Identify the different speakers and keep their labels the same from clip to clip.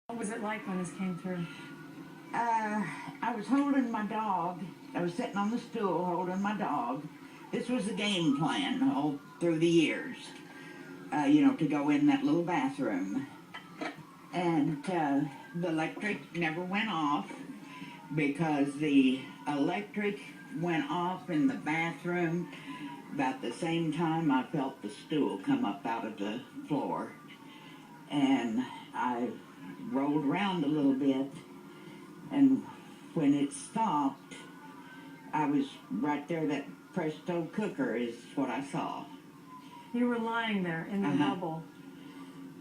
Speaker 1: What was it like when this came through?
Speaker 2: I was holding my dog. I was sitting on the stool holding my dog. This was a game plan all through the years, to go in that little bathroom. And the electric never went off because the electric went off in the bathroom about the same time I felt the stool come up out of the floor. And I rolled around a little bit, and when it stopped, I was right there. That presto cooker is what I saw.
Speaker 1: You were lying there in the rubble.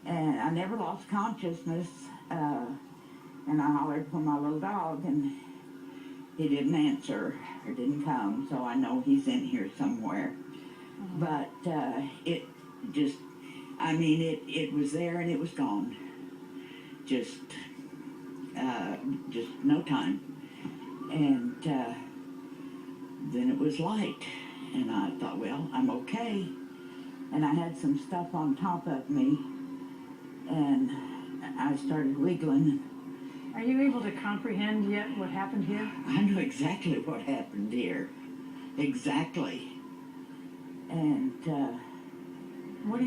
Speaker 2: And I never lost consciousness, and I hollered for my little dog, and he didn't answer or didn't come, so I know he's in here somewhere. But it just, it was there and it was gone. Just no time. And then it was light, and I thought, well, I'm okay. And I had some stuff on top of me, and I started wiggling.
Speaker 1: Are you able to comprehend yet what happened here?
Speaker 2: I know exactly what happened here. Exactly. And
Speaker 1: what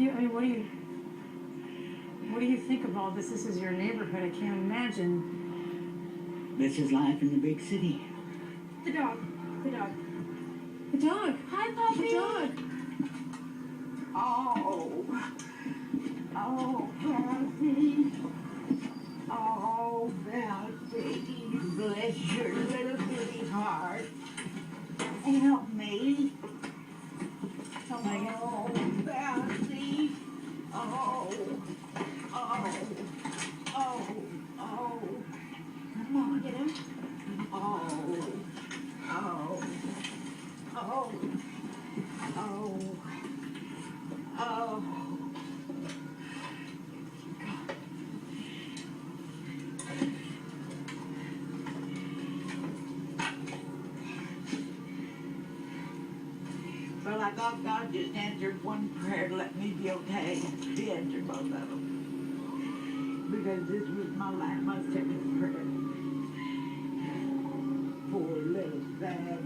Speaker 1: do you think of all this? This is your neighborhood. I can't imagine.
Speaker 2: This is life in the big city.
Speaker 1: The dog.
Speaker 3: The dog.
Speaker 1: Hi, puppy.
Speaker 3: The dog.
Speaker 2: Oh, Bessie. Oh, Bessie. Bless your little bitty heart. Help me. Oh, Bessie. Oh.
Speaker 3: Come on, get him.
Speaker 2: Oh. Well, I thought God just answered one prayer to let me be okay. He answered both of them. Because this was my second prayer. Poor little thing.